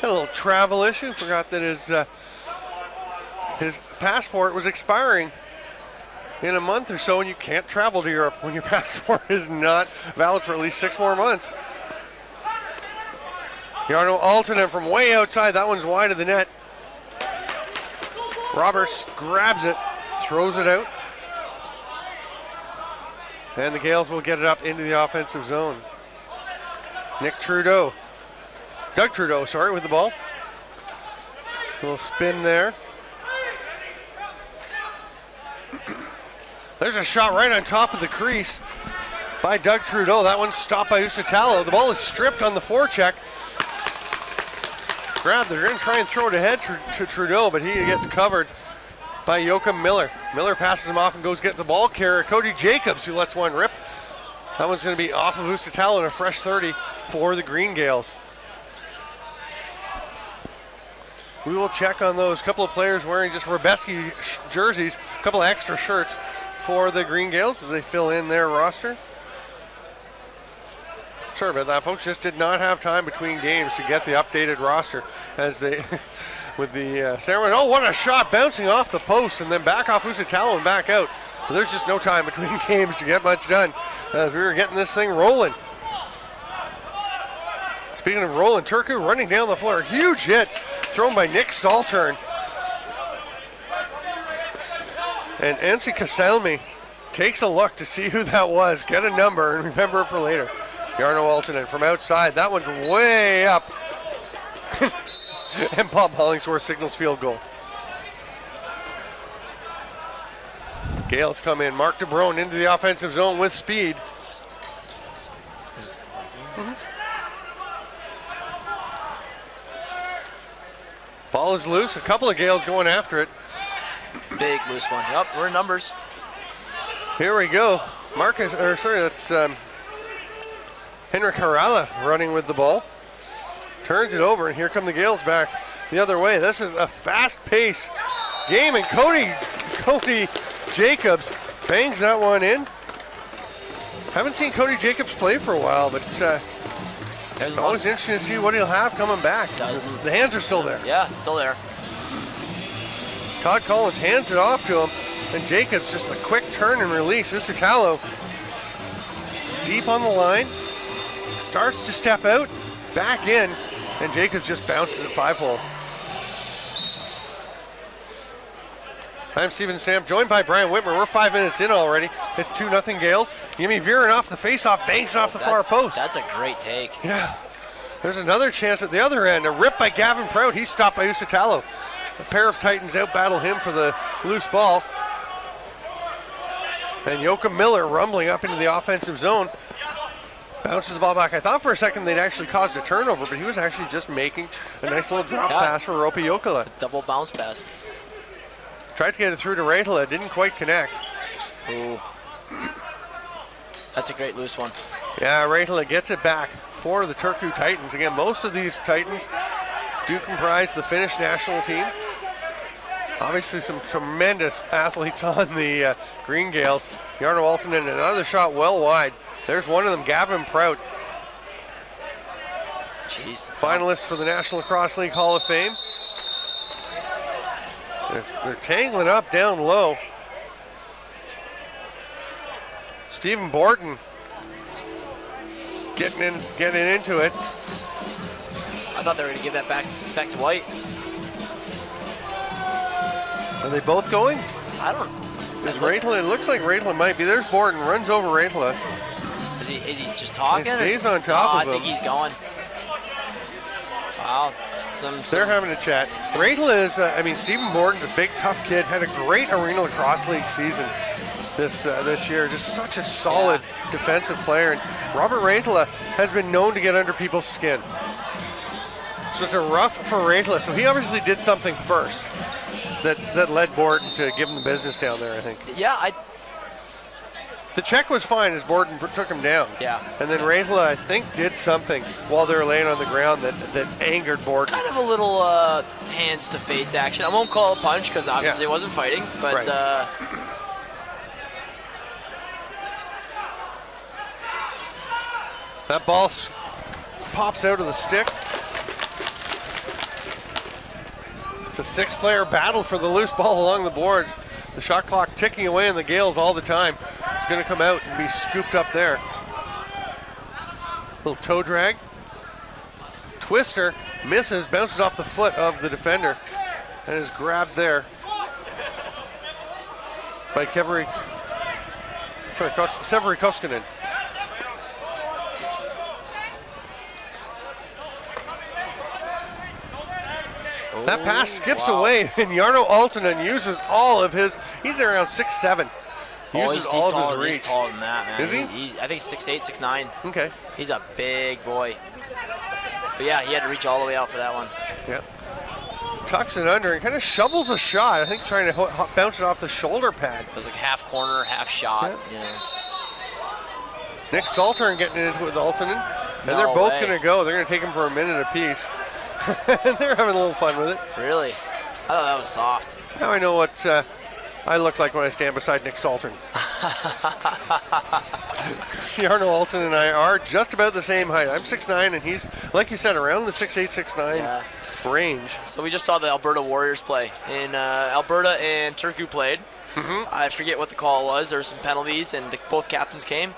Had a little travel issue. Forgot that his passport was expiring in a month or so, and you can't travel to Europe when your passport is not valid for at least 6 more months. Jarno Aaltonen from way outside. That one's wide of the net. Roberts grabs it, throws it out. And the Gaels will get it up into the offensive zone. Doug Trudeau, with the ball. A little spin there. There's a shot right on top of the crease by Doug Trudeau. That one's stopped by Usitalo. The ball is stripped on the forecheck. They're going to try and throw it ahead to Trudeau, but he gets covered by Joachim Miller. Miller passes him off and goes get the ball carrier, Cody Jacobs, who lets one rip. That one's going to be off of Usitalo and a fresh 30 for the Green Gaels. We will check on those couple of players wearing just Hřebeský jerseys, a couple of extra shirts for the Green Gaels as they fill in their roster. Sorry about that, folks. Just did not have time between games to get the updated roster as they, with the ceremony. Oh, what a shot, bouncing off the post and then back off Usitalo and back out. But there's just no time between games to get much done as we were getting this thing rolling. Speaking of rolling, Turku running down the floor. Huge hit thrown by Nick Saltern. And Anssi Kasalmi takes a look to see who that was, get a number, and remember it for later. Jarno Aaltonen from outside. That one's way up. And Bob Hollingsworth signals field goal. Gaels come in. Mark DeBrone into the offensive zone with speed. Ball is loose. A couple of Gaels going after it. Big loose one. Yep, we're in numbers. Here we go. That's Henrik Harala running with the ball. Turns it over, and here come the Gaels back the other way. This is a fast-paced game, and Cody Jacobs bangs that one in. Haven't seen Cody Jacobs play for a while, but it's always interesting to see what he'll have coming back. The hands are still there. Yeah, still there. Todd Collins hands it off to him, and Jacobs just a quick turn and release. Usitalo deep on the line, starts to step out, back in, and Jacobs just bounces at 5-hole. I'm Steven Stamp, joined by Brian Whitmer. We're 5 minutes in already. It's 2-0 Gaels. Jimmy veering off the face-off, banks off the far post. That's a great take. Yeah. There's another chance at the other end. A rip by Gavin Prout. He's stopped by Usitalo. A pair of Titans out-battle him for the loose ball. And Joachim Miller rumbling up into the offensive zone. Bounces the ball back. I thought for a second they'd actually caused a turnover, but he was actually just making a nice little drop pass for Ropi Jokela. Double bounce pass. Tried to get it through to Raitala, didn't quite connect. Ooh. That's a great loose one. Yeah, Raitala gets it back for the Turku Titans. Again, most of these Titans do comprise the Finnish national team. Obviously some tremendous athletes on the Green Gaels. Jarno Aaltonen, another shot well wide. There's one of them, Gavin Prout. Jeez. Finalist for the National Lacrosse League Hall of Fame. They're tangling up down low. Stephen Borton getting into it. I thought they were going to give that back to White. Are they both going? I don't. It looks like Raitala might be. There's Borton, runs over Raitala. Is he just talking? He stays on top of him. I think he's going. Wow. They're having a chat. Raitala is, Stephen Borton's a big, tough kid. Had a great Arena Lacrosse League season this year. Just such a solid defensive player. And Robert Raitala has been known to get under people's skin. So it's a rough for Raitala. So he obviously did something first that led Borton to give him the business down there, I think. Yeah, the check was fine as Borton took him down. Yeah. And then Raitala, I think, did something while they were laying on the ground that angered Borton. Kind of a little hands-to-face action. I won't call it a punch because obviously it wasn't fighting, but... Right. That ball pops out of the stick. a 6-player battle for the loose ball along the boards. The shot clock ticking away in the Gaels all the time. It's going to come out and be scooped up there. Little toe drag. Twister misses, bounces off the foot of the defender, and is grabbed there by Severi Koskinen. That pass skips away, and Jarno Aaltonen uses all of his, he's around 6'7". Uses all of his reach. He's taller than that, man. Is he? I think 6'8", 6'9". Okay. He's a big boy. But yeah, he had to reach all the way out for that one. Yep. Tucks it under and kind of shovels a shot. I think trying to bounce it off the shoulder pad. It was like half corner, half shot. Yep. Yeah. Nick Saltern getting it with Aaltonen. And No they're both way. going to go. They're going to take him for a minute apiece. And they're having a little fun with it. Really? I thought that was soft. Now I know what I look like when I stand beside Nick Saltern. Jarno Aaltonen and I are just about the same height. I'm 6'9", and he's, like you said, around the 6'8", 6'9". Range. So we just saw the Alberta Warriors play. In Alberta and Turku played. I forget what the call was. There were some penalties, and both captains came.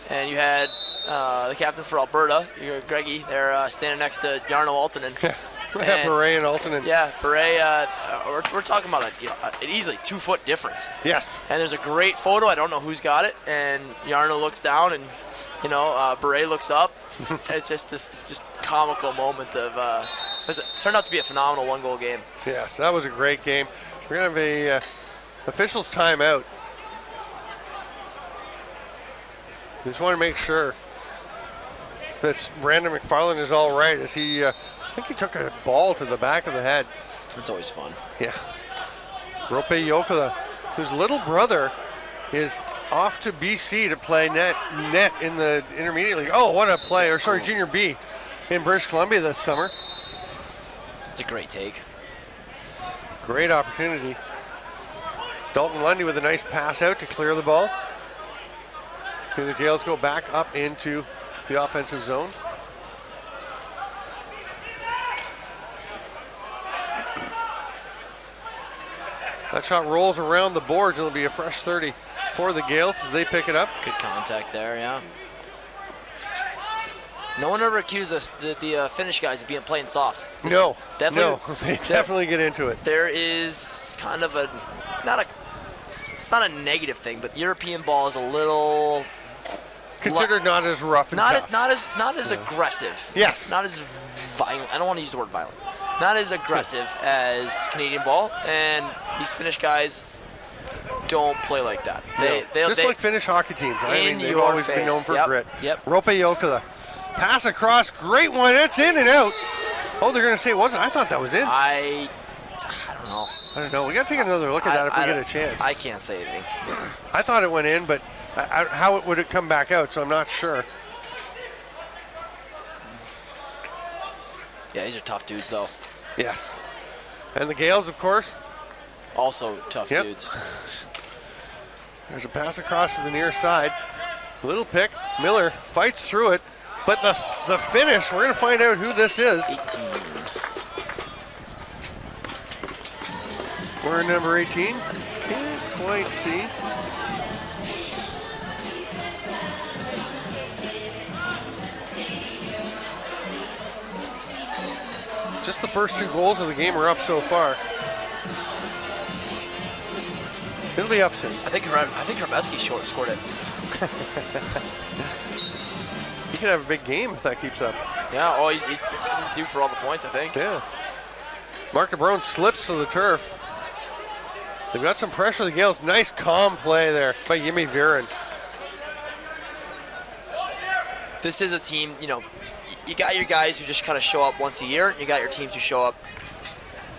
And you had the captain for Alberta, Greggy, there standing next to Jarno Aaltonen. Yeah, Beret and Aaltonen. Yeah, Beret. We're talking about an easily 2-foot difference. Yes. And there's a great photo. I don't know who's got it. And Jarno looks down, and Beret looks up. It's just this comical moment of. It turned out to be a phenomenal 1-goal game. Yes, that was a great game. We're gonna have a officials timeout. Just want to make sure that Brandon McFarland is all right, as he, I think he took a ball to the back of the head. That's always fun. Yeah. Rope Jokela, whose little brother is off to BC to play net in the intermediate league. Oh, what a play, or sorry, Junior B in British Columbia this summer. It's a great take. Great opportunity. Dalton Lundy with a nice pass out to clear the ball. The Gaels go back up into the offensive zone. That shot rolls around the boards, and it'll be a fresh 30 for the Gaels as they pick it up. Good contact there, yeah. No one ever accused us, the Finnish guys, of playing soft. No, they Definitely get into it. There is kind of it's not a negative thing, but European ball is a little considered not as rough and tough. Not as aggressive. Yes. Not as violent. I don't want to use the word violent. Not as aggressive as Canadian ball, and these Finnish guys don't play like that. Just like Finnish hockey teams, right? I mean, they've always been known for grit. Yep. Rope Jokela. Pass across, great one, it's in and out. Oh, they're going to say it wasn't. I thought that was in. I don't know. I don't know. We got to take another look at that if we get a chance. I can't say anything. I thought it went in, but how would it come back out? So I'm not sure. Yeah, these are tough dudes, though. Yes. And the Gaels, of course. Also tough dudes. There's a pass across to the near side. Little pick. Miller fights through it. But the finish, we're going to find out who this is. 18. We're in number 18. Can't quite see. Just the first 2 goals of the game are up so far. It'll be up soon. I think Hřebeský scored it. He could have a big game if that keeps up. Yeah, oh, he's due for all the points, I think. Yeah. Mark DeBrone slips to the turf. They've got some pressure, the Gaels. Nice calm play there by Jimmy Viren. This is a team, you got your guys who just kind of show up once a year. You got your teams who show up.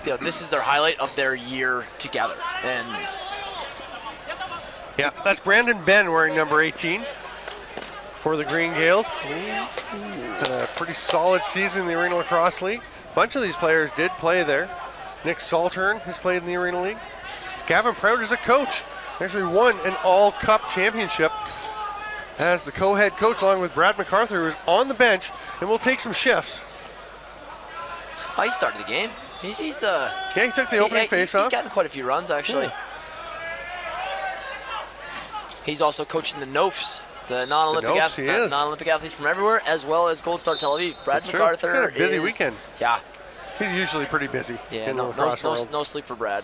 This is their highlight of their year together. And yeah, that's Brandon Ben wearing number 18 for the Green Gaels. A pretty solid season in the Arena Lacrosse League. A bunch of these players did play there. Nick Saltern has played in the Arena League. Gavin Prout is a coach. Actually won an all-cup championship as the co-head coach, along with Brad MacArthur, who is on the bench and will take some shifts. Oh, he started the game. Yeah, he took the opening face-off. He's gotten quite a few runs, actually. Yeah. He's also coaching the NOFs, the non-Olympic athletes from everywhere, as well as Gold Star Tel Aviv. Brad MacArthur. It's been a busy weekend. Yeah. He's usually pretty busy. Yeah, in the lacrosse world. No sleep for Brad.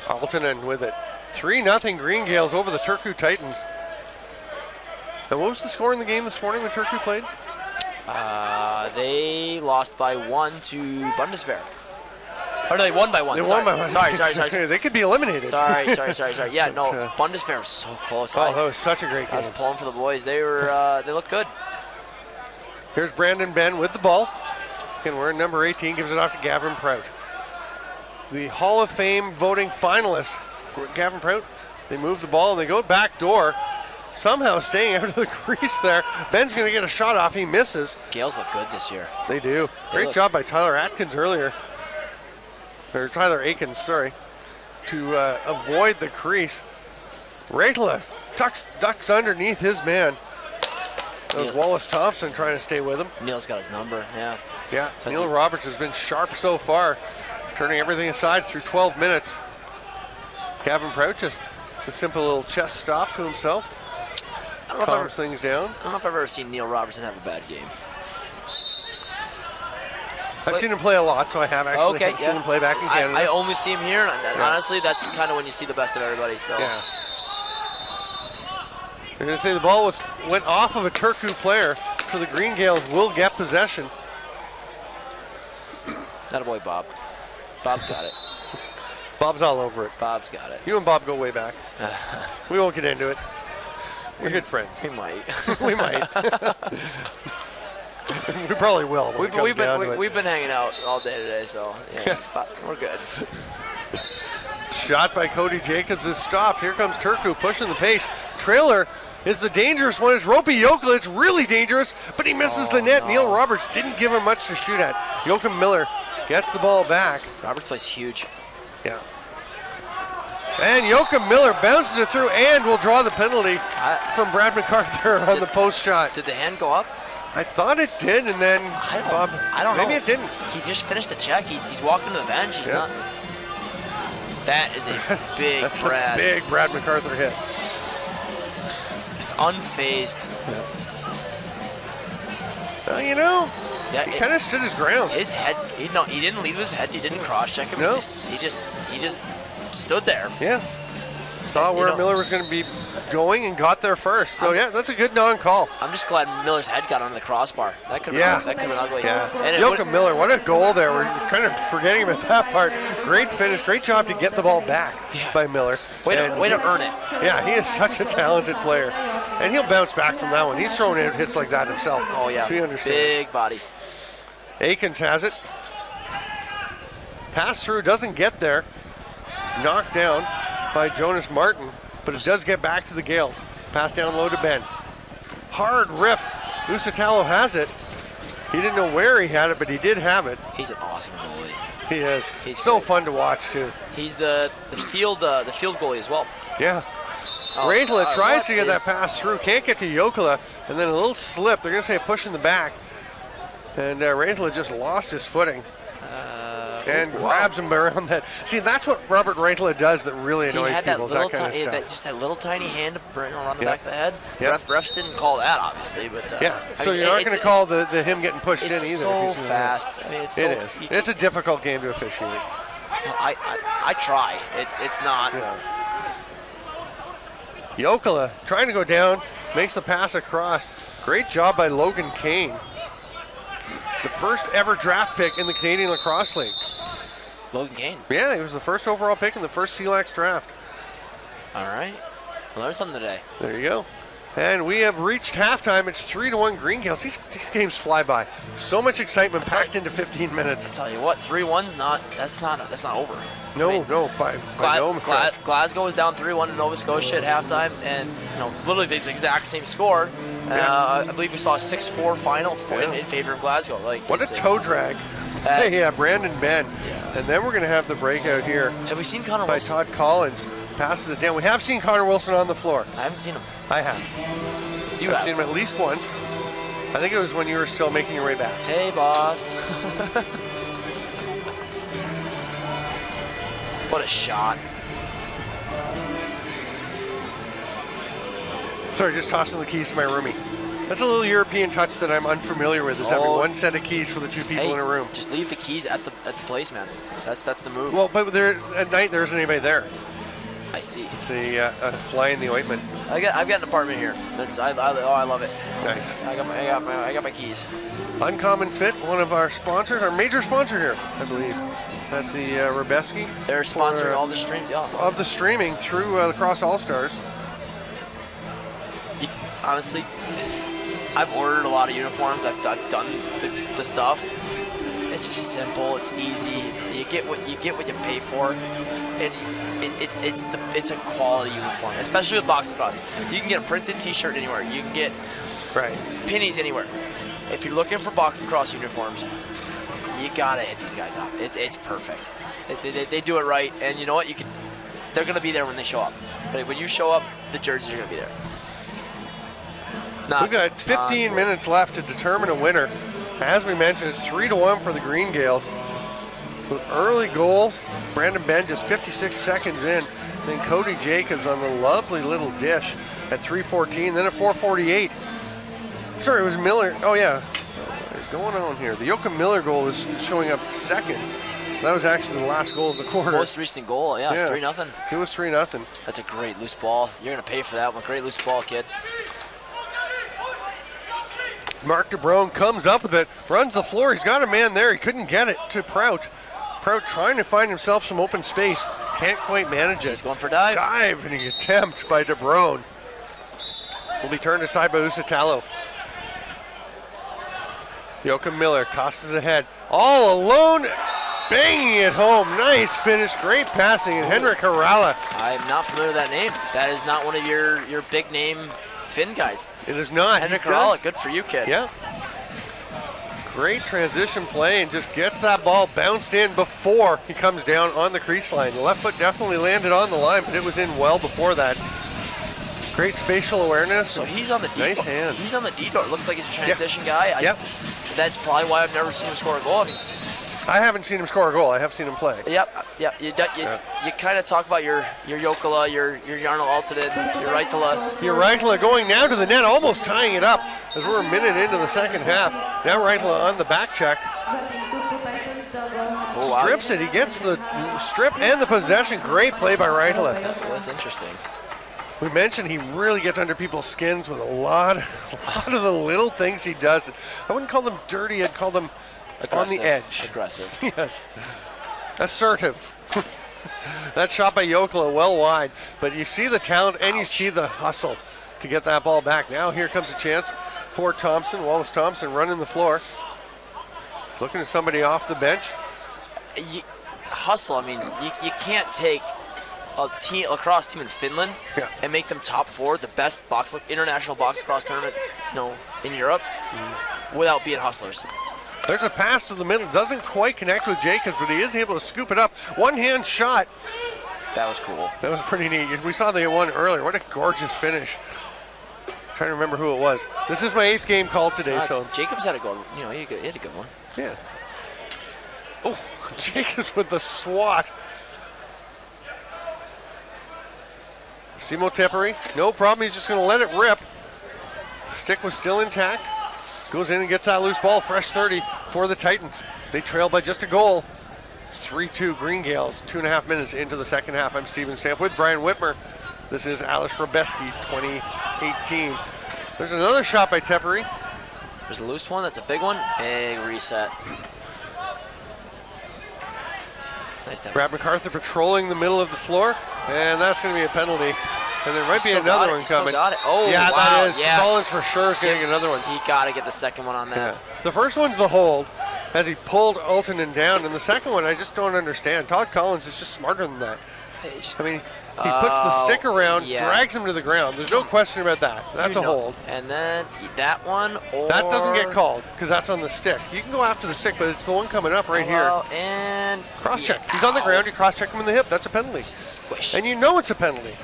Altonen with it. 3-0 Green Gaels over the Turku Titans. And what was the score in the game this morning when Turku played? They lost by 1 to Bundeswehr. Or no, they won by 1. They won by 1. Sorry. They could be eliminated. Sorry. Yeah, no, Bundeswehr was so close. Oh, that was such a great game. I was pulling for the boys. They were, they looked good. Here's Brandon Ben with the ball. Again, we're in number 18, gives it off to Gavin Prout. The Hall of Fame voting finalist, Gavin Prout. They move the ball and they go back door. Somehow staying out of the crease there. Ben's going to get a shot off. He misses. Gaels look good this year. They do. Great job by Tyler Atkins earlier. Or Tyler Akins, sorry. To avoid the crease. Raitla ducks underneath his man. That was Wallace Thompson trying to stay with him. Neil's got his number, yeah. Yeah, Neil Roberts has been sharp so far, turning everything aside through 12 minutes. Gavin Prout just a simple little chest stop to himself. Calms things down. I don't know if I've ever seen Neil Robertson have a bad game. I've seen him play a lot, so I have actually seen him play back in Canada. I only see him here, and honestly, that's kind of when you see the best of everybody. So. Yeah. They're going to say the ball went off of a Turku player, so the Green Gaels will get possession. That a boy, Bob. Bob's got it. Bob's all over it. Bob's got it. You and Bob go way back. We won't get into it. We're good friends. We might. We might. We probably will. We've been hanging out all day today, so yeah, we're good. Shot by Cody Jacobs is stopped. Here comes Turku pushing the pace. Trailer is the dangerous one. It's Ropey Yokel. It's really dangerous, but he misses the net. No. Neil Roberts didn't give him much to shoot at. Joachim Miller gets the ball back. Roberts plays huge. Yeah. And Joachim Miller bounces it through and will draw the penalty from Brad MacArthur on the post shot. Did the hand go up? I thought it did, and then I don't know. Maybe it didn't. He just finished the check. He's walking to the bench. He's not. That is a big That's Brad. A big Brad MacArthur hit. Unfazed. Well, you know, he kind of stood his ground. His head, he didn't lead with his head. He didn't cross-check him. No. He just stood there. Yeah. Saw where Miller was going to be going and got there first. So, that's a good non-call. I'm just glad Miller's head got under the crossbar. That could have been ugly. Yeah. Joachim Miller, what a goal there. We're kind of forgetting about that part. Great finish. Great job to get the ball back by Miller. Way to earn it. Yeah, he is such a talented player. And he'll bounce back from that one. He's thrown out hits like that himself. Oh, yeah. So he understands. Big body. Akins has it. Pass through, doesn't get there. Knocked down by Jonas Martin, but it does get back to the Gaels. Pass down low to Ben. Hard rip. Usitalo has it. He didn't know where he had it, but he did have it. He's an awesome goalie. He is. He's so great. Fun to watch too. He's the field goalie as well. Yeah. Raitla tries to get that pass through, can't get to Jokela, and then a little slip. They're going to say a push in the back. And Raitla just lost his footing. And grabs him around that. See, that's what Robert Raitla does that really annoys people, is that kind of stuff. Just that little tiny hand to bring around the back of the head. Yep. Refs didn't call that, obviously. But so you're not going to call the him getting pushed in either. It's so fast. I mean, it is. It's a difficult game to officiate. I try. It's not. Jokela trying to go down, makes the pass across. Great job by Logan Kane. The first ever draft pick in the Canadian Lacrosse League. Logan Kane? Yeah, he was the first overall pick in the first CLAX draft. All right. I learned something today. There you go. And we have reached halftime. It's 3-1 Green Gaels. These games fly by. So much excitement packed into 15 minutes. I tell you what, 3-1's that's not over. No, I mean, no, by no means. Glasgow was down 3-1 to Nova Scotia at halftime, and literally the exact same score. I believe we saw a 6-4 final in favor of Glasgow. What a toe drag. Brandon Ben. Yeah. And then we're going to have the breakout here. Have we seen Connor Wilson? Wilson? By Todd Collins. Passes it down. We have seen Connor Wilson on the floor. I haven't seen him. I have. I've seen him at least once. I think it was when you were still making your way back. Hey, boss. What a shot. Sorry, just tossing the keys to my roomie. That's a little European touch that I'm unfamiliar with, is having one set of keys for the 2 people in a room. Just leave the keys at the place, man. That's the move. Well, but at night there isn't anybody there. I see. It's a fly in the ointment. I've got an apartment here. I love it. Nice. I got my keys. Uncommon Fit, one of our sponsors, our major sponsor here, I believe, at the Hřebeský. They're sponsoring all the streams, yeah. Of the streaming through LaxAllStars. Honestly, I've ordered a lot of uniforms. I've done the stuff. It's just simple. It's easy. You get what you pay for, and it's a quality uniform, especially with box lacrosse. You can get a printed T-shirt anywhere. You can get pennies anywhere. If you're looking for box lacrosse uniforms, you gotta hit these guys up. It's perfect. They do it right, and you know what? They're gonna be there when they show up. When you show up, the jerseys are gonna be there. We've got 15 minutes left to determine a winner. As we mentioned, it's 3-1 for the Green Gaels. With early goal, Brandon Ben just 56 seconds in. Then Cody Jacobs on the lovely little dish at 3:14. Then at 4:48. Sorry, it was Miller. Oh yeah, what is going on here? The Joachim Miller goal is showing up second. That was actually the last goal of the quarter. Most recent goal, yeah, it's 3-0. It was 3-0. That's a great loose ball. You're gonna pay for that one. Great loose ball, kid. Mark DeBrone comes up with it, runs the floor. He's got a man there. He couldn't get it to Prout. Prout trying to find himself some open space. Can't quite manage it. He's going for a dive. Diving attempt by DeBrone. Will be turned aside by Usitalo. Joachim Miller tosses ahead. All alone, banging it home. Nice finish, great passing. And Henrik Harala. I'm not familiar with that name. That is not one of your big name Finn guys. It is not. Henrik Harala, good for you, kid. Yeah. Great transition play and just gets that ball bounced in before he comes down on the crease line. The left foot definitely landed on the line, but it was in well before that. Great spatial awareness. So he's on the D. Nice hand. He's on the D door. Looks like he's a transition guy. Yep. That's probably why I've never seen him score a goal. I haven't seen him score a goal. I have seen him play. Yep. You kind of talk about your Jokela, your Jarno Altonen, your Raitala. Your Raitala going now to the net, almost tying it up as we're a minute into the second half. Now Raitala on the back check. Oh, wow. Strips it. He gets the strip and the possession. Great play by Raitala. That was interesting. We mentioned he really gets under people's skins with a lot of the little things he does. I wouldn't call them dirty. I'd call them aggressive. On the edge. Aggressive. Yes. Assertive. That shot by Jokela well wide, but you see the talent and you see the hustle to get that ball back. Now here comes a chance for Thompson. Wallace Thompson running the floor. Looking at somebody off the bench. Hustle, I mean, you can't take a lacrosse team in Finland and make them top 4, the best international box lacrosse tournament, in Europe, without being hustlers. There's a pass to the middle, doesn't quite connect with Jacobs, but he is able to scoop it up. One-hand shot. That was cool. That was pretty neat. We saw the one earlier. What a gorgeous finish. Trying to remember who it was. This is my 8th game called today, so. Jacobs had a good, he had a good one. Yeah. Oh, Jacobs with the swat. Simo Teperi, no problem. He's just going to let it rip. Stick was still intact. Goes in and gets that loose ball. Fresh 30 for the Titans. They trail by just a goal. It's 3-2 Green Gaels, 2.5 minutes into the second half. I'm Steven Stamp with Brian Whitmer. This is Aleš Hřebeský 2018. There's another shot by Teperi. There's a loose one. That's a big one. Big reset. Nice time. Brad MacArthur patrolling the middle of the floor, and that's going to be a penalty. And there might be another one coming. Got it. Oh, yeah, wow. That is. Yeah. Collins for sure is getting another one. He got to get the second one on that. Yeah. The first one's the hold, as he pulled Altonen down, and the second one I just don't understand. Todd Collins is just smarter than that. I mean, he puts the stick around, drags him to the ground. There's no question about that. That's a hold. And then that one, or that doesn't get called because that's on the stick. You can go after the stick, but it's the one coming up right here. And cross check. He's on the ground. You cross check him in the hip. That's a penalty. Squish. And you know it's a penalty.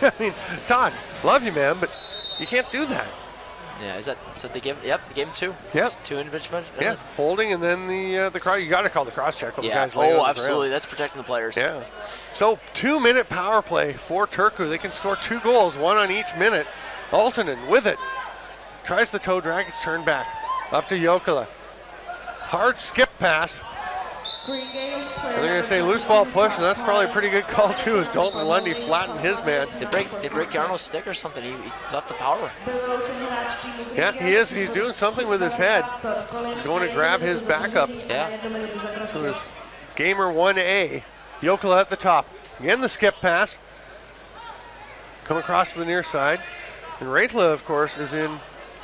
I mean, Todd, love you, man, but you can't do that. Yeah, is that so? They give they gave him 2. Yep. It's 2 individual. Yeah, holding and then the cross. You got to call the cross check when the guys lay on the absolutely. ground. That's protecting the players. Yeah. So 2-minute power play for Turku. They can score 2 goals, 1 on each minute. Altonen with it. Tries the toe drag. It's turned back. Up to Jokela. Hard skip pass. And they're going to say loose ball push, and that's probably a pretty good call too, as Dalton Lundy flattened his man. They break Yarno's stick or something. He left the power. Yeah, he is. He's doing something with his head. He's going to grab his backup. Yeah. So it's gamer 1A. Jokela at the top. Again, the skip pass. Come across to the near side. And Raitla, of course, is in.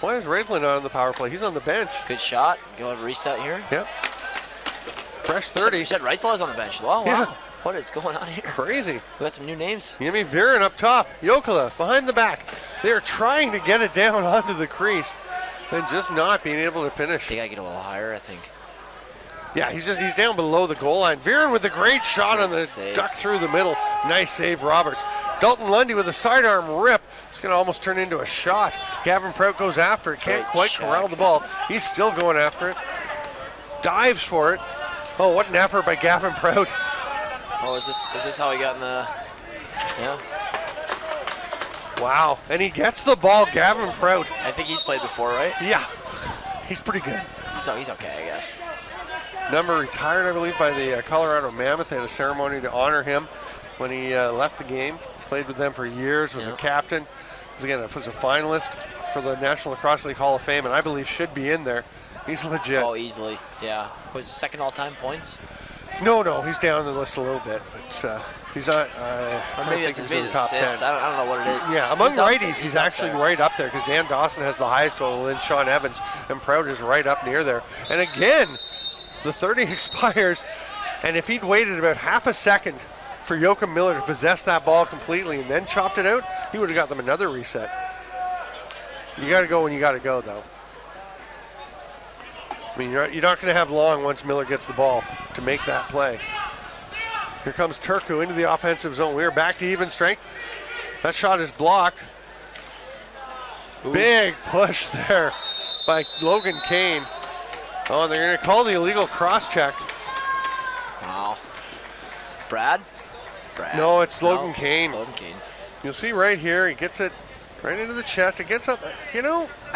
Why is Raitla not on the power play? He's on the bench. Good shot. Go have a reset here. Yep. Fresh 30. You said Reitzla's on the bench. Oh, wow. Yeah. What is going on here? Crazy. We got some new names. Yemi Viren up top. Jokela behind the back. They are trying to get it down onto the crease and just not being able to finish. They got to get a little higher, I think. Yeah, he's down below the goal line. Viren with a great shot on the save. duck through the middle. Nice save, Roberts. Dalton Lundy with a sidearm rip. It's going to almost turn into a shot. Gavin Prout goes after it. Can't quite corral the ball. He's still going after it. Dives for it. Oh, what an effort by Gavin Prout. Oh, is this how he got in the? Yeah. Wow, and he gets the ball, Gavin Prout. I think he's played before, right? Yeah, he's pretty good. So he's okay, I guess. Number retired, I believe, by the Colorado Mammoth. They had a ceremony to honor him when he left the game. Played with them for years, was a captain. Was a finalist for the National Lacrosse League Hall of Fame, and I believe should be in there. He's legit. Oh, easily, yeah. Was second all-time points? No, he's down the list a little bit, but he's not. Or maybe it's the top 10. I don't know what it is. Yeah, among righties, he's actually right up there because Dan Dawson has the highest total, then Sean Evans, and Prout is right up near there. And again, the 30 expires, and if he'd waited about half a second for Joachim Miller to possess that ball completely and then chopped it out, he would have got them another reset. You got to go when you got to go, though. I mean, you're not going to have long once Miller gets the ball to make that play. Here comes Turku into the offensive zone. We're back to even strength. That shot is blocked. Ooh. Big push there by Logan Kane. Oh, and they're going to call the illegal cross-check. Wow. Brad? No, it's Logan Kane. Logan Kane. You'll see right here, he gets it right into the chest. It gets up, I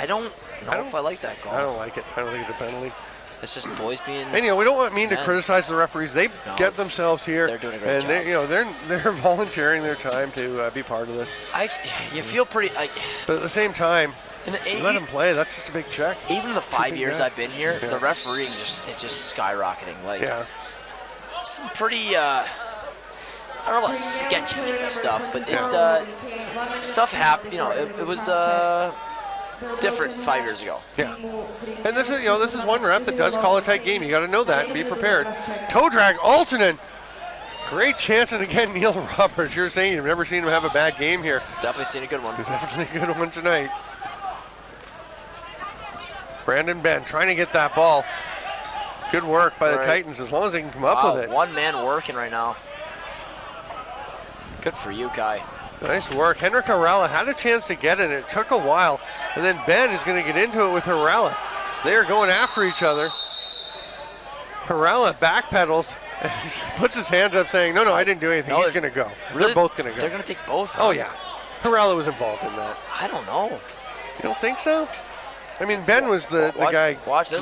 don't know if I like that call. I don't like it. I don't think it's a penalty. It's just boys being. And we don't mean to criticize the referees. They get themselves here. They're doing a great job. They're volunteering their time to be part of this. You feel pretty. But at the same time, you let them play. That's just a big check. Even the 5 years I've been here, the refereeing it's just skyrocketing. Some pretty. I don't know about sketchy stuff, but stuff happened. It was. Different 5 years ago. Yeah, and this is one ref that does call a tight game. You got to know that and be prepared. Toe drag, Altonen. Great chance, and again, Neil Roberts. You're saying you've never seen him have a bad game here. Definitely seen a good one. Definitely a good one tonight. Brandon Ben trying to get that ball. Good work by the Titans, as long as they can come up with it. One man working right now. Good for you, Kai. Nice work. Henrik Harala had a chance to get it. It took a while. And then Ben is going to get into it with Harala. They are going after each other. Harala backpedals and puts his hands up saying, no, I didn't do anything. He's going to go. Really? They're both going to go. They're going to take both? Oh, yeah. Harala was involved in that. I don't know. You don't think so? I mean, Ben was the guy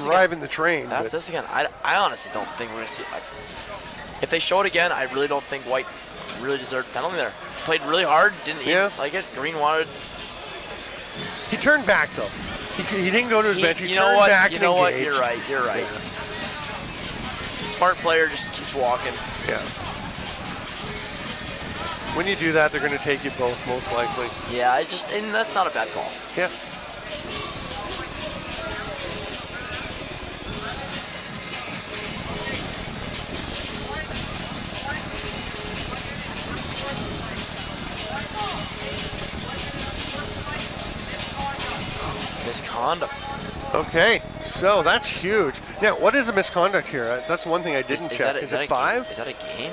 driving the train. That's this again. I honestly don't think we're going to see it. If they show it again, I really don't think White really deserved a penalty there. Played really hard, didn't like it. Green wanted. He turned back though. He didn't go to his bench. He turned back. You know what? You're right. Yeah. Smart player just keeps walking. Yeah. When you do that, they're going to take you both, most likely. Yeah, and that's not a bad call. Yeah. Misconduct. Okay, so that's huge. Now, what is a misconduct here? That's one thing I didn't check. Is it 5? Is that a game?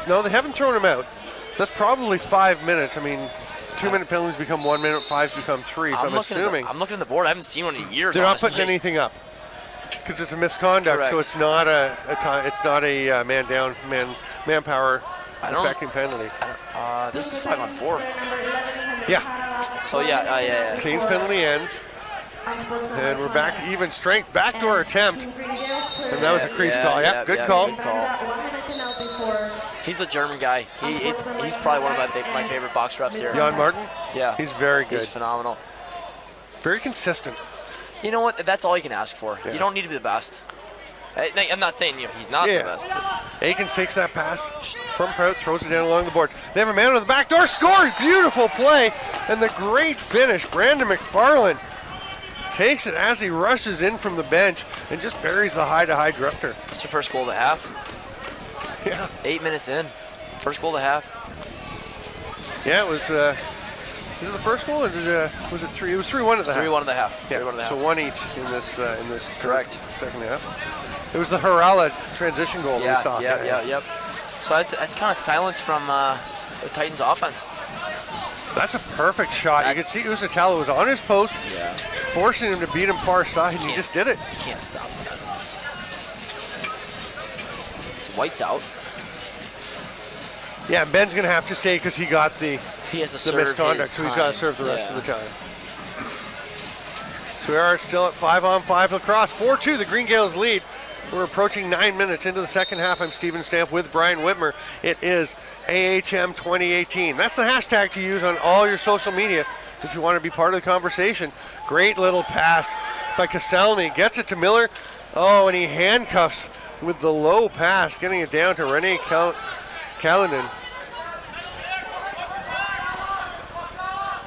No, they haven't thrown him out. That's probably 5 minutes. I mean, 2-minute penalties become 1 minute, 5s become 3. So I'm assuming. I'm looking at the board. I haven't seen one in years. They're not putting anything up because it's a misconduct. Correct. So it's not a man down, manpower affecting penalty. This is 5-on-4. Yeah. So yeah. Team's penalty ends. And we're back to even strength. Backdoor attempt. And that was a crease call. Yeah, good call. Good call. He's a German guy. He's probably one of my favorite box refs here. Jan Martin? Yeah. He's very good. He's phenomenal. Very consistent. You know what? That's all you can ask for. Yeah. You don't need to be the best. I'm not saying he's not the best. Akins takes that pass from Prout, throws it down along the board. They have a man on the back door, scores! Beautiful play. And the great finish. Brandon McFarland takes it as he rushes in from the bench and just buries the high-to-high drifter. That's your first goal of the half. Yeah. 8 minutes in. First goal of the half. Yeah, it was. Is it the first goal or was it 3? It was 3-1 at the half. 3-1 at the half. Yeah. 3-1 at the half. So 1 each in this Correct. second half. It was the Harala transition goal that we saw. Yep. So that's kind of silence from the Titans offense. That's a perfect shot. You can see Usatalo was on his post, forcing him to beat him far side, and he just did it. You can't stop that. So White's out. Yeah, Ben's going to have to stay because he got the misconduct, so he's got to serve the rest of the time. So we are still at 5-on-5 lacrosse. 4-2, the Green Gaels lead. We're approaching 9 minutes into the second half. I'm Steven Stamp with Brian Whitmer. It is AHM 2018. That's the hashtag to use on all your social media if you want to be part of the conversation. Great little pass by Kasalmi. Gets it to Miller. Oh, and he handcuffs with the low pass, getting it down to Rene Callanan.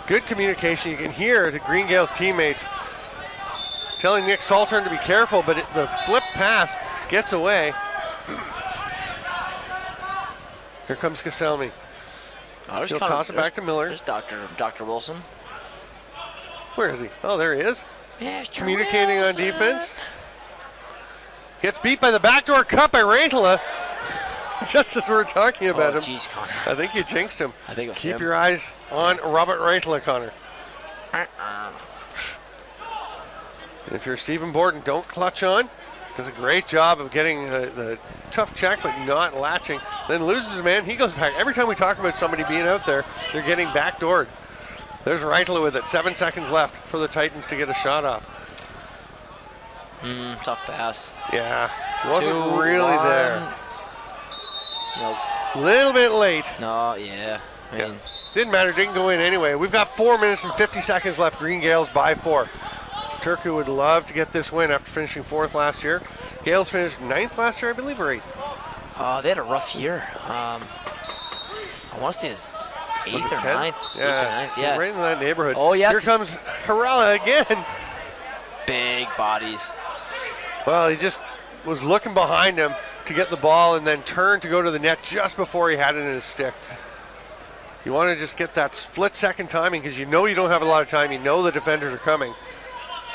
Good communication. You can hear the Green Gaels teammates telling Nick Saltern to be careful, but the flip pass gets away. Here comes Kaselmi. He'll toss it back to Miller. There's Dr. Wilson. Where is he? Oh, there he is. Communicating on defense. Gets beat by the backdoor cut by Rantala. Just as we're talking about him. Geez, Connor. I think you jinxed him. I think it was Keep him. your eyes on Robert Rantala, Connor. If you're Stephen Borden, don't clutch on. Does a great job of getting the tough check, but not latching. Then loses a man. He goes back. Every time we talk about somebody being out there, they're getting backdoored. There's Reitler with it. 7 seconds left for the Titans to get a shot off. Tough pass. Yeah, wasn't really there. Nope. Little bit late. No, yeah. I mean, Didn't matter. Didn't go in anyway. We've got 4 minutes and 50 seconds left. Green Gaels by 4. Turku would love to get this win after finishing 4th last year. Gaels finished 9th last year, I believe, or 8th? they had a rough year. I want to say it's 8th or 9th. Yeah. 8th or 9th, yeah. Right in that neighborhood. Oh, yeah. Here comes Harala again. Big bodies. Well, he just was looking behind him to get the ball and then turned to go to the net just before he had it in his stick. You want to just get that split-second timing because you know you don't have a lot of time. You know the defenders are coming.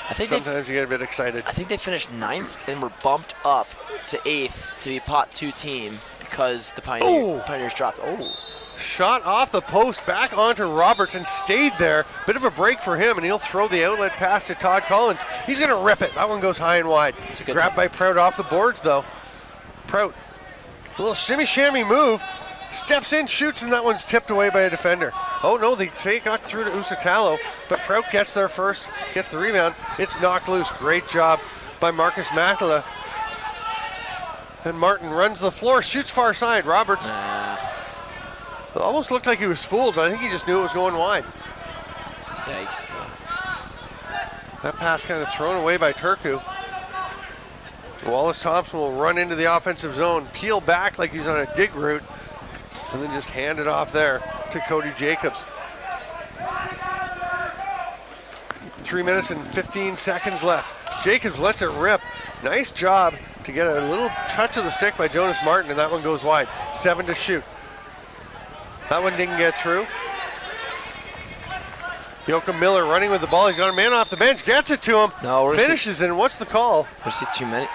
I think sometimes you get a bit excited. I think they finished 9th and were bumped up to 8th to be pot 2 team because the Pioneers dropped. Shot off the post back onto Roberts and stayed there. Bit of a break for him, and he'll throw the outlet pass to Todd Collins. He's going to rip it. That one goes high and wide. Grabbed by Prout off the boards, though. Prout, a little shimmy-shammy move. Steps in, shoots, and that one's tipped away by a defender. Oh no, they say it got through to Usatalo, but Prout gets there first, gets the rebound. It's knocked loose. Great job by Marcus Matala. And Martin runs the floor, shoots far side. Roberts. It almost looked like he was fooled, but I think he just knew it was going wide. Yikes. That pass kind of thrown away by Turku. Wallace Thompson will run into the offensive zone, peel back like he's on a dig route, and then just hand it off there to Cody Jacobs. 3 minutes and 15 seconds left. Jacobs lets it rip. Nice job to get a little touch of the stick by Jonas Martin, and that one goes wide. 7 to shoot. That one didn't get through. Joachim Miller running with the ball. He's got a man off the bench, gets it to him, finishes it, and what's the call? We're see 2 minutes.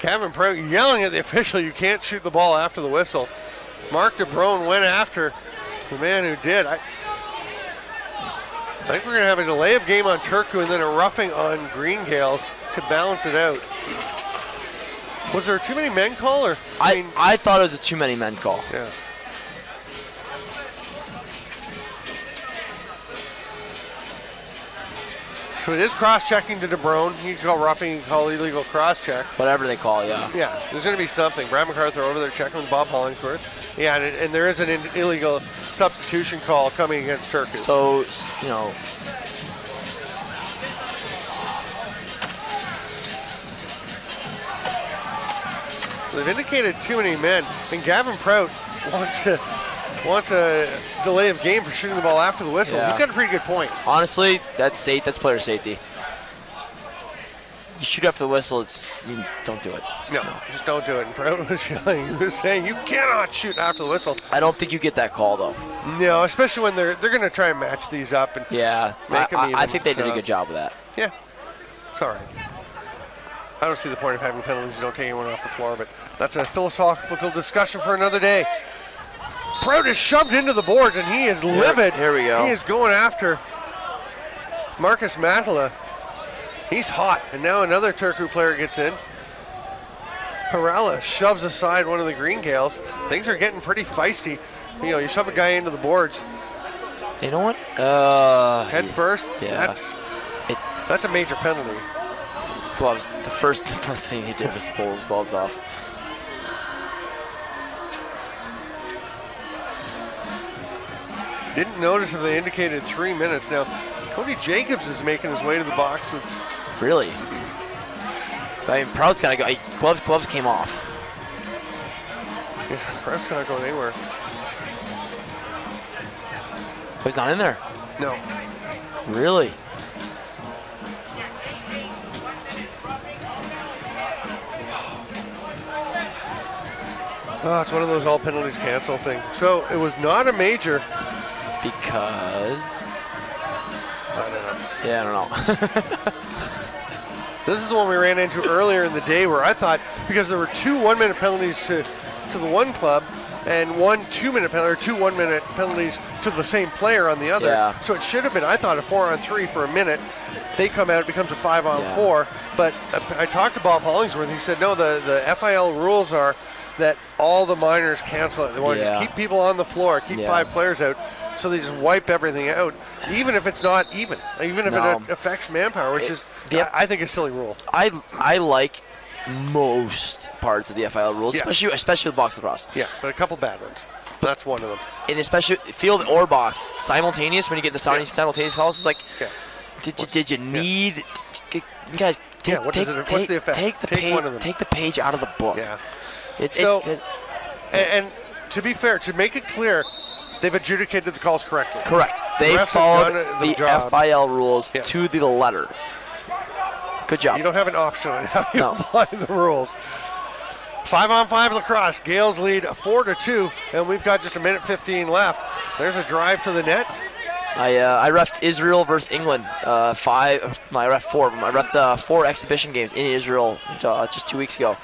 Gavin Prout yelling at the official, you can't shoot the ball after the whistle. Mark DeBrone went after the man who did. I think we're going to have a delay of game on Turku and then a roughing on Green Gaels to balance it out. Was there a too many men call? Or I thought it was a too many men call. Yeah. So it is cross-checking to DeBrone. You can call roughing, you can call illegal cross-check. Whatever they call, yeah. Yeah, there's going to be something. Brad MacArthur over there checking with Bob Hollingsworth. Yeah, and there is an illegal substitution call coming against Turku. So, you know. So they've indicated too many men, and Gavin Prout wants a delay of game for shooting the ball after the whistle. Yeah. He's got a pretty good point. Honestly, that's safe. That's player safety. You shoot after the whistle, you don't do it. No, just don't do it. And Prout was yelling, he was saying, you cannot shoot after the whistle. I don't think you get that call, though. No, especially when they're going to try and match these up and make them even. I think they did a good job of that. Yeah, it's all right. I don't see the point of having penalties. You don't take anyone off the floor, but that's a philosophical discussion for another day. Prout is shoved into the boards, and he is livid. Here we go. He is going after Marcus Matala. He's hot, and now another Turku player gets in. Harala shoves aside one of the Green Gaels. Things are getting pretty feisty. You know, you shove a guy into the boards. You know what? Head first. Yeah. That's a major penalty. Gloves. The first thing he did was pull his gloves off. Didn't notice if they indicated 3 minutes. Now, Cody Jacobs is making his way to the box. Really? I mean, Prout's got to go. Gloves came off. Yeah, Prout's not going anywhere. Oh, he's not in there? No. Really? Oh, it's one of those all penalties cancel things. So it was not a major. Because? I don't know. Yeah, I don't know. This is the one we ran into earlier in the day where I thought, because there were 2 1-minute penalties to the one club and 1 2-minute penalty, or 2 1-minute penalties to the same player on the other. Yeah. So it should have been, I thought, a 4-on-3 for a minute. They come out, it becomes a 5-on-4. But I talked to Bob Hollingsworth. He said, no, the FIL rules are that all the minors cancel it. They want to just keep people on the floor, keep 5 players out. So they just wipe everything out, even if it's not even if it affects manpower, which is, I think, a silly rule. I like most parts of the FIL rules, especially with box lacrosse. Yeah, but a couple bad ones. That's one of them. And especially field or box, simultaneous, when you get the simultaneous calls, it's like, did you need, you guys, what's the effect? Take the page out of the book. Yeah. And to be fair, to make it clear, they've adjudicated the calls correctly. Correct. They followed the FIL rules to the letter. Good job. You don't have an option on how you apply the rules. 5-on-5 lacrosse. Gaels lead 4-2, and we've got just 1:15 left. There's a drive to the net. I refed Israel versus England. I refed 4 of them. I refed 4 exhibition games in Israel just 2 weeks ago.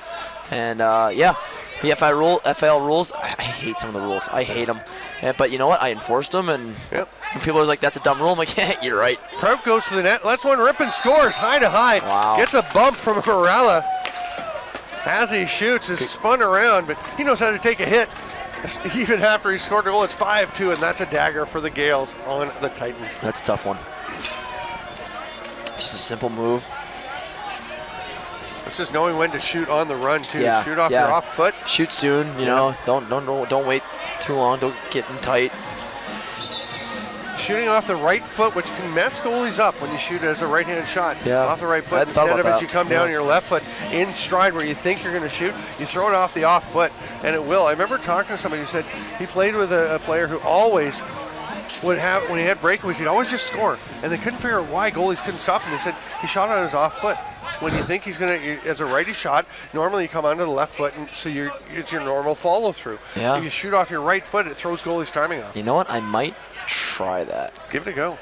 And the FIL rules, I hate some of the rules. I hate them. But you know what? I enforced them, and when people are like, that's a dumb rule, I'm like, yeah, you're right. Prout goes to the net, lets one rip and scores, high to high. Wow. Gets a bump from Morella. As he shoots, is spun around, but he knows how to take a hit. Even after he scored a goal, it's 5-2, and that's a dagger for the Gaels on the Titans. That's a tough one. Just a simple move. It's just knowing when to shoot on the run too. Yeah, shoot off your off foot. Shoot soon, you know. Don't wait too long. Don't get in tight. Shooting off the right foot, which can mess goalies up when you shoot as a right-hand shot. Yeah. Off the right foot. Instead of it, you come down on your left foot in stride where you think you're going to shoot. You throw it off the off foot, and it will. I remember talking to somebody who said he played with a player who always would have, when he had breakaways, he'd always just score. And they couldn't figure out why goalies couldn't stop him. They said he shot on his off foot. When you think he's going to, as a righty shot, normally you come onto the left foot, and so it's your normal follow through. Yeah. If you shoot off your right foot, it throws goalies' timing off. You know what? I might try that. Give it a go.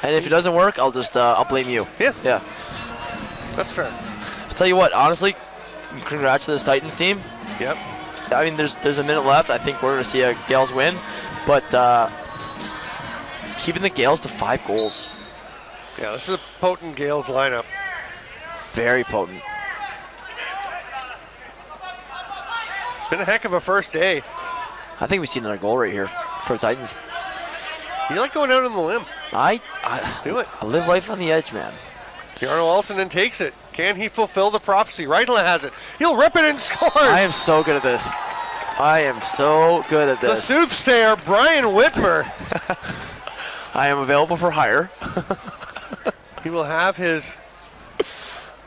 And if it doesn't work, I'll just I'll blame you. Yeah. Yeah. That's fair. I'll tell you what, honestly, congrats to this Titans team. Yep. I mean, there's a minute left. I think we're going to see a Gaels win, but keeping the Gaels to 5 goals. Yeah, this is a potent Gaels lineup. Very potent. It's been a heck of a first day. I think we see another goal right here for the Titans. You like going out on the limb. I Do it. I live life on the edge, man. Jarno Altonen takes it. Can he fulfill the prophecy? Reitla has it. He'll rip it and scores. I am so good at this. I am so good at The this. soothsayer, Brian Whitmer. I am available for hire. He will have his,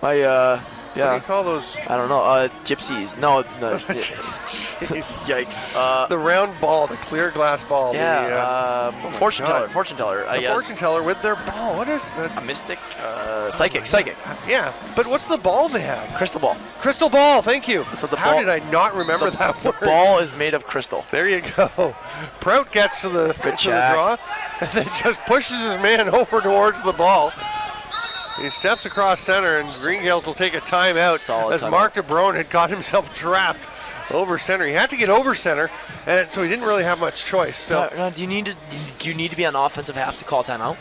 My what do you yeah. call those? I don't know. Gypsies. No. Yikes. The round ball, the clear glass ball. Yeah. my Fortune God. teller. Fortune teller. I The guess. fortune teller with their ball. What is that? A mystic. Psychic. Psychic. Yeah, but what's the ball they have? Crystal ball. Crystal ball, thank you. That's what the How ball- did I not remember that The word? ball is made of crystal. There you go. Prout gets to the check. draw and then just pushes his man over towards the ball. He steps across center, and Green Gaels will take a timeout Solid as timeout. Mark DeBrone had got himself trapped over center. He had to get over center, and so he didn't really have much choice. So No, do you need to be on offensive half to call timeout?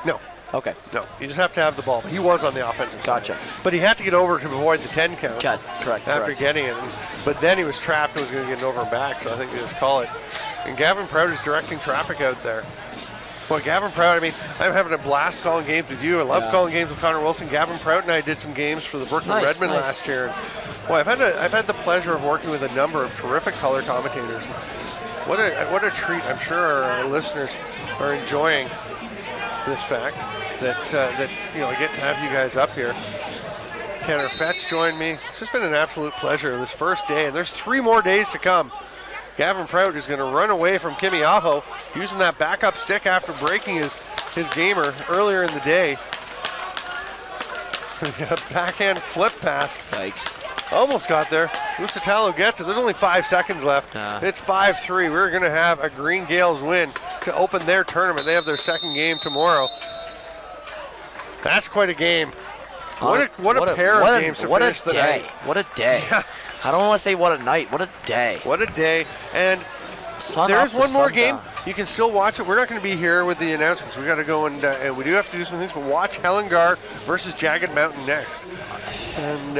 no, Okay. no, you just have to have the ball. He was on the offensive Gotcha. side, but he had to get over to avoid the 10 count. Correct. After getting it, but then he was trapped and was going to get it over and back. So I think they just call it. And Gavin Prout is directing traffic out there. Well, Gavin Prout, I mean, I'm having a blast calling games with you. I love calling games with Connor Wilson. Gavin Prout and I did some games for the Brooklyn Redmond last year. And, well, I've had the pleasure of working with a number of terrific color commentators. What a treat! I'm sure our listeners are enjoying this fact that I get to have you guys up here. Tanner Fetch joined me. It's just been an absolute pleasure this first day, and there's 3 more days to come. Gavin Prout is going to run away from Kimi Aho using that backup stick after breaking his gamer earlier in the day. Backhand flip pass. Yikes. Almost got there. Usatalo gets it. There's only 5 seconds left. It's 5-3. We're going to have a Green Gaels win to open their tournament. They have their second game tomorrow. That's quite a game. What a pair of games to finish the night. What a day. I don't want to say what a night. What a day. What a day. And Sun there's up to one more game. sundown. You can still watch it. We're not going to be here with the announcements. We got to go and we do have to do some things. But watch Hellengar versus Jagged Mountain next. And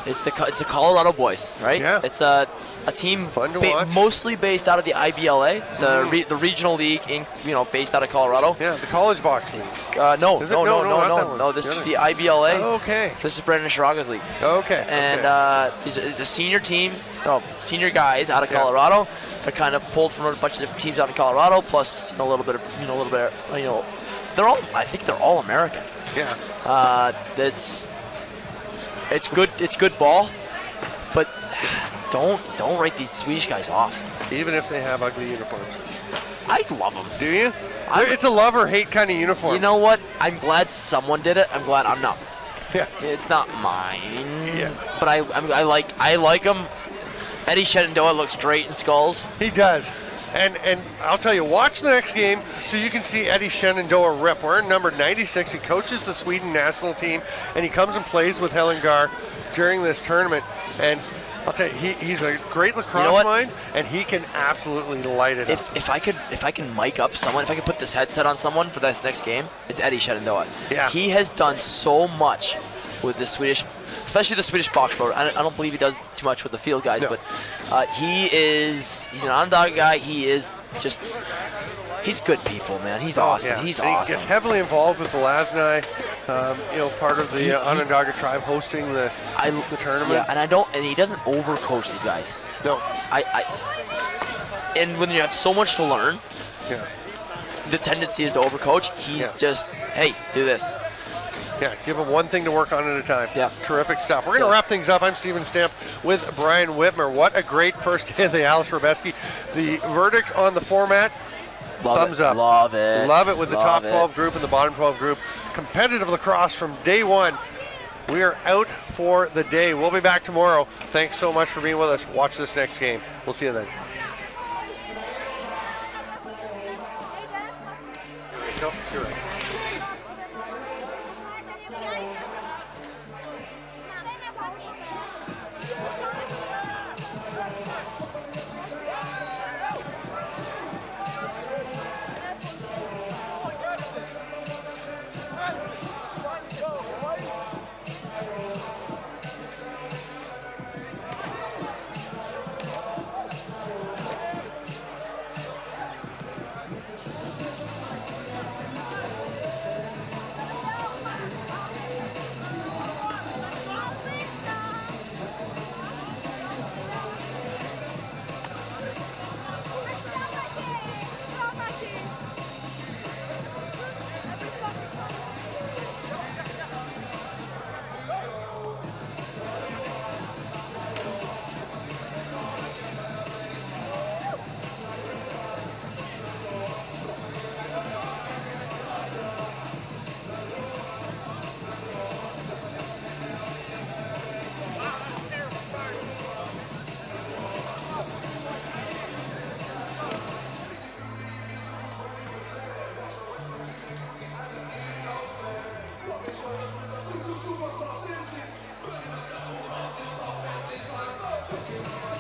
It's the Colorado boys, right? Yeah. It's a team Fun to watch. mostly based out of the IBLA, the regional league, based out of Colorado. yeah, the College Box League. No, Is it? No, not that one. no. This The is other. the IBLA. Okay. This is Brandon Sharaga's league. Okay. And it's a senior team, senior guys out of Yeah. Colorado. They're kind of pulled from a bunch of different teams out of Colorado, plus a little bit. I think they're all American. Yeah. It's good. It's good ball, but don't write these Swedish guys off. Even if they have ugly uniforms. I love them. Do you? It's a love or hate kind of uniform. You know what? I'm glad someone did it. I'm glad I'm not. Yeah. It's not mine. Yeah. But I like them. Eddie Shenandoah looks great in skulls. He does. And I'll tell you, watch the next game so you can see Eddie Shenandoah rip. Wearing number 96. He coaches the Sweden national team, and he comes and plays with Hellengar during this tournament. And I'll tell you, he's a great lacrosse mind, and he can absolutely light it up. If I can mic up someone, if I can put this headset on someone for this next game, it's Eddie Shenandoah. Yeah. He has done so much with the Swedish, especially the Swedish box pro. I don't believe he does too much with the field guys, No. but he's an Onondaga guy. He's good people, man. He's awesome. Yeah. He's And awesome. He gets heavily involved with the Lasnai, part of the Onondaga tribe hosting the tournament. Yeah, and he doesn't overcoach these guys. No. And when you have so much to learn, Yeah. the tendency is to overcoach. He's just, hey, do this. Yeah, give him one thing to work on at a time. Yeah. Terrific stuff. We're going to wrap things up. I'm Stephen Stamp with Brian Whitmer. What a great first day of the Aleš Hřebeský. The verdict on the format, thumbs up. Love it. Love it with the top Love it. 12 group and the bottom 12 group. Competitive lacrosse from day one. We are out for the day. We'll be back tomorrow. Thanks so much for being with us. Watch this next game. We'll see you then. Nope, you're right. Super engines, burning up the whole house, it's all fancy time.